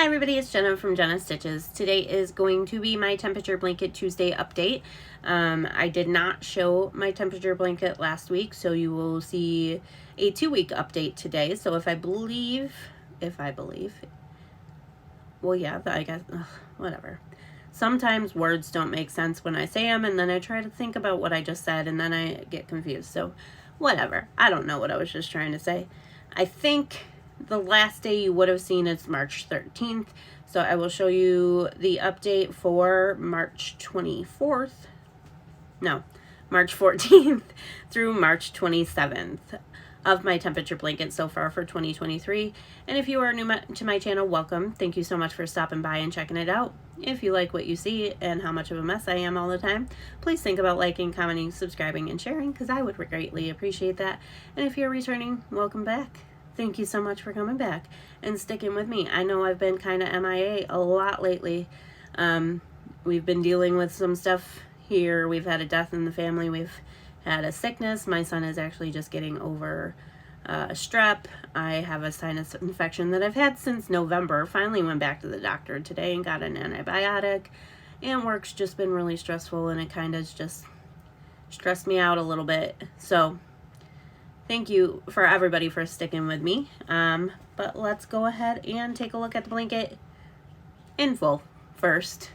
Hi everybody, it's Jenna from Jenna Stitches. Today is going to be my temperature blanket Tuesday update. I did not show my temperature blanket last week, so you will see a 2-week update today. So if I believe, well yeah, I guess, whatever. Sometimes words don't make sense when I say them, and then I try to think about what I just said, and then I get confused. So whatever, I don't know what I was just trying to say. I think the last day you would have seen is March 13th. So I will show you the update for March 14th through March 27th of my temperature blanket so far for 2023. And if you are new to my channel, welcome. Thank you so much for stopping by and checking it out. If you like what you see and how much of a mess I am all the time, please think about liking, commenting, subscribing, and sharing, because I would greatly appreciate that. And if you're returning, welcome back. Thank you so much for coming back and sticking with me. I know I've been kind of MIA a lot lately. We've been dealing with some stuff here. We've had a death in the family. We've had a sickness. My son is actually just getting over strep. I have a sinus infection that I've had since November. Finally went back to the doctor today and got an antibiotic. And work's just been really stressful, and it kind of just stressed me out a little bit. So thank you for everybody for sticking with me. But let's go ahead and take a look at the blanket in full first.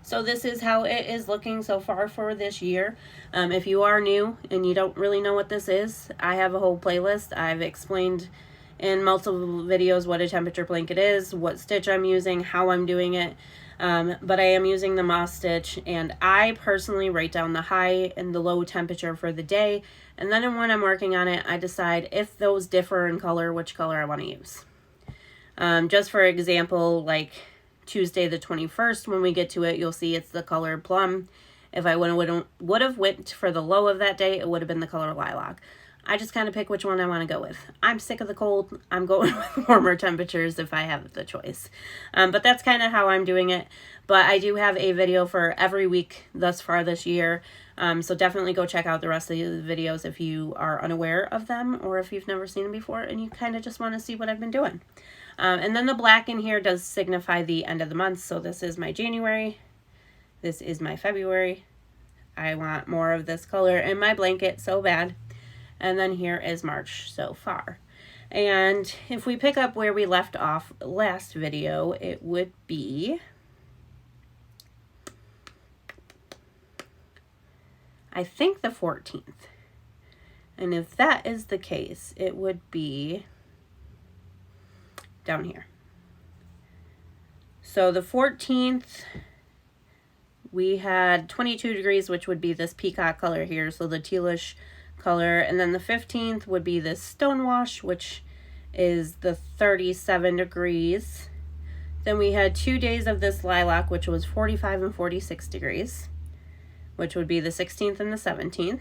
So this is how it is looking so far for this year. If you are new and you don't really know what this is, I have a whole playlist. I've explained in multiple videos what a temperature blanket is, what stitch I'm using, how I'm doing it. But I am using the moss stitch, and I personally write down the high and the low temperature for the day, and then when I'm working on it, I decide if those differ in color, which color I want to use. Just for example, like Tuesday the 21st, when we get to it, you'll see it's the color plum. If I would have went for the low of that day, it would have been the color lilac. I just kind of pick which one I want to go with. I'm sick of the cold. I'm going with warmer temperatures if I have the choice. But that's kind of how I'm doing it. But I do have a video for every week thus far this year. So definitely go check out the rest of the videos if you are unaware of them, or if you've never seen them before and you kind of just want to see what I've been doing. And then the black in here does signify the end of the month. So this is my January. This is my February. I want more of this color in my blanket so bad. And then here is March so far. And if we pick up where we left off last video, it would be, I think, the 14th. And if that is the case, it would be down here. So the 14th, we had 22 degrees, which would be this peacock color here, so the tealish color. And then the 15th would be this stonewash, which is the 37 degrees. Then we had 2 days of this lilac, which was 45 and 46 degrees, which would be the 16th and the 17th.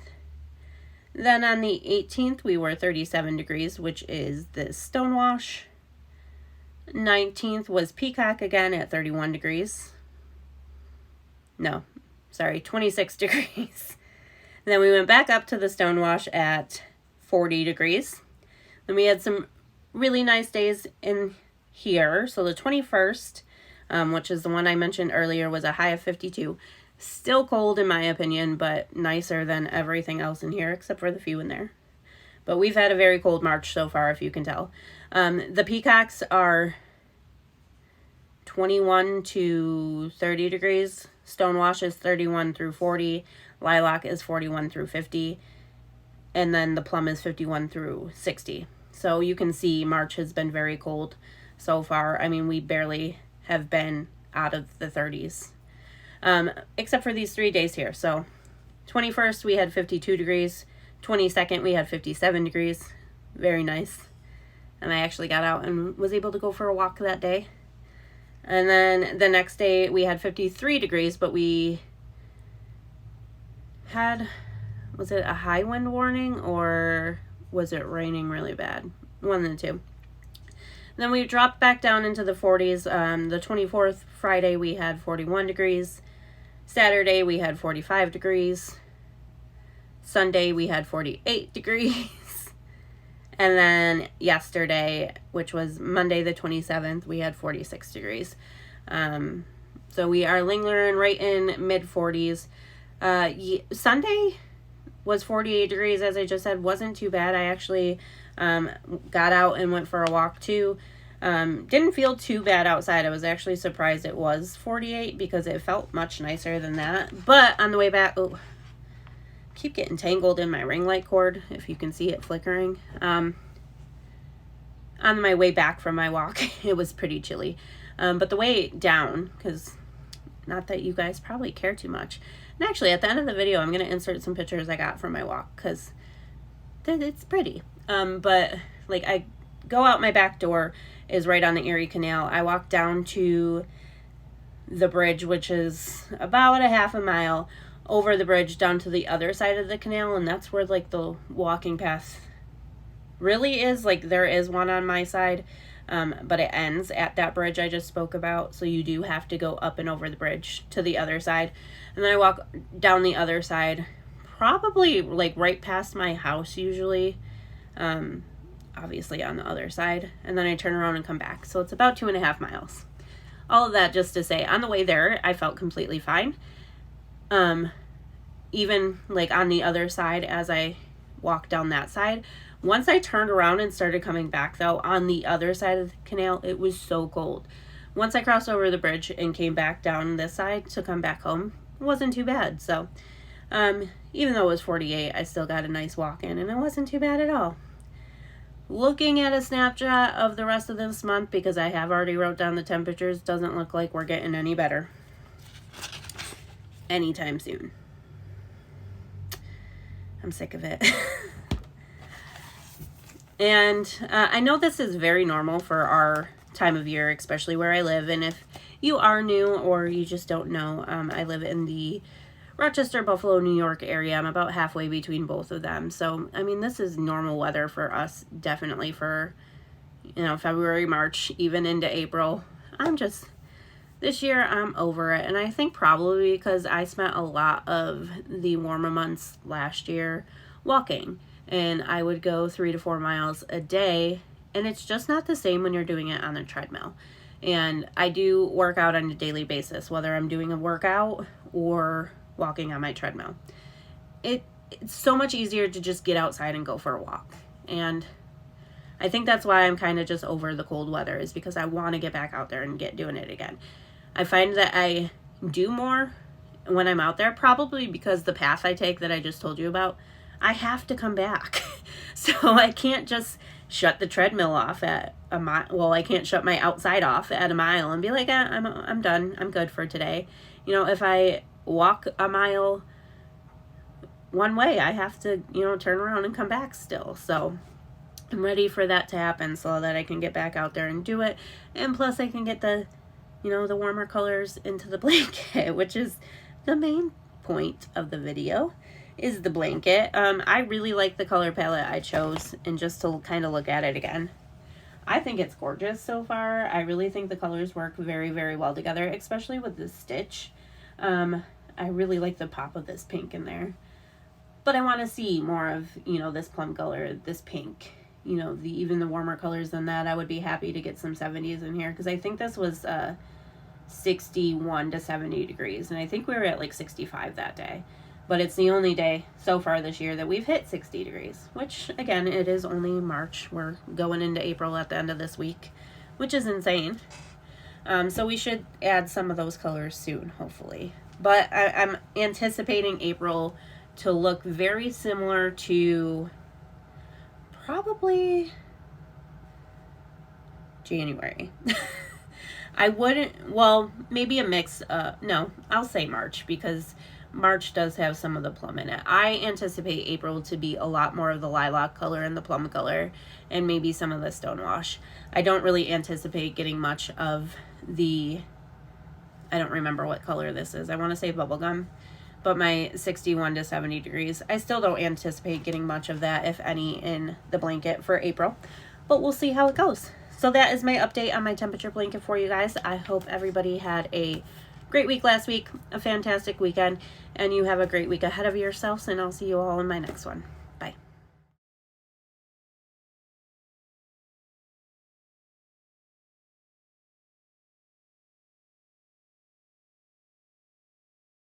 Then on the 18th, we were 37 degrees, which is this stonewash. 19th was peacock again at 31 degrees. No, sorry, 26 degrees. Then we went back up to the stonewash at 40 degrees. Then we had some really nice days in here. So the 21st, which is the one I mentioned earlier, was a high of 52. Still cold in my opinion, but nicer than everything else in here, except for the few in there. But we've had a very cold March so far, if you can tell. The peacocks are 21 to 30 degrees. Stonewash is 31 through 40. Lilac is 41 through 50. And then the plum is 51 through 60. So you can see March has been very cold so far. I mean, we barely have been out of the 30s. Except for these 3 days here. So 21st, we had 52 degrees. 22nd, we had 57 degrees. Very nice. And I actually got out and was able to go for a walk that day. And then the next day, we had 53 degrees, but we had, was it a high wind warning or was it raining really bad? One of the two. Then we dropped back down into the 40s. The 24th, Friday, we had 41 degrees. Saturday, we had 45 degrees. Sunday, we had 48 degrees. And then yesterday, which was Monday the 27th, we had 46 degrees. So we are lingering right in mid 40s. Sunday was 48 degrees, as I just said. Wasn't too bad. I actually got out and went for a walk too. Didn't feel too bad outside. I was actually surprised it was 48 because it felt much nicer than that. But on the way back, keep getting tangled in my ring light cord, if you can see it flickering. On my way back from my walk, it was pretty chilly. But the way down, because not that you guys probably care too much. And actually, at the end of the video, I'm going to insert some pictures I got from my walk because it's pretty. But like, I go out my back door is right on the Erie Canal. I walk down to the bridge, which is about a half a mile over the bridge down to the other side of the canal, and that's where like the walking path really is. Like, there is one on my side, but it ends at that bridge I just spoke about, so you do have to go up and over the bridge to the other side. And then I walk down the other side, probably like right past my house usually, obviously on the other side, and then I turn around and come back. So it's about 2.5 miles. All of that just to say, on the way there, I felt completely fine. Even like on the other side, as I walked down that side, once I turned around and started coming back though, on the other side of the canal, it was so cold. Once I crossed over the bridge and came back down this side to come back home, it wasn't too bad. So, even though it was 48, I still got a nice walk in, and it wasn't too bad at all. Looking at a snapshot of the rest of this month, because I have already wrote down the temperatures, doesn't look like we're getting any better anytime soon. I'm sick of it. And I know this is very normal for our time of year, especially where I live. And if you are new or you just don't know, I live in the Rochester, Buffalo, New York area. I'm about halfway between both of them. So, I mean, this is normal weather for us, definitely for, February, March, even into April. This year, I'm over it. And I think probably because I spent a lot of the warmer months last year walking. And I would go 3 to 4 miles a day. And it's just not the same when you're doing it on a treadmill. And I do work out on a daily basis, whether I'm doing a workout or walking on my treadmill. It's so much easier to just get outside and go for a walk. And I think that's why I'm kind of just over the cold weather, is because I want to get back out there and get doing it again. I find that I do more when I'm out there, probably because the path I take that I just told you about, I have to come back. So I can't just shut the treadmill off at a mile. Well, I can't shut my outside off at a mile and be like, I'm done. I'm good for today. If I walk a mile one way, I have to, turn around and come back still. So I'm ready for that to happen so that I can get back out there and do it. And plus I can get the warmer colors into the blanket, which is the main point of the video, is the blanket. I really like the color palette I chose, and just to kind of look at it again, I think it's gorgeous so far. I really think the colors work very, very well together, especially with the stitch. I really like the pop of this pink in there. But I want to see more of, this plum color, this pink, even the warmer colors than that. I would be happy to get some 70s in here, because I think this was 61 to 70 degrees. And I think we were at like 65 that day. But it's the only day so far this year that we've hit 60 degrees, which, again, it is only March. We're going into April at the end of this week, which is insane. So we should add some of those colors soon, hopefully. But I'm anticipating April to look very similar to probably January. Maybe a mix. No, I'll say March, because March does have some of the plum in it. I anticipate April to be a lot more of the lilac color and the plum color, and maybe some of the stonewash. I don't really anticipate getting much of the, I don't remember what color this is. I want to say bubblegum, but my 61 to 70 degrees, I still don't anticipate getting much of that, if any, in the blanket for April, but we'll see how it goes. So that is my update on my temperature blanket for you guys. I hope everybody had a great week last week, a fantastic weekend, and you have a great week ahead of yourselves, and I'll see you all in my next one.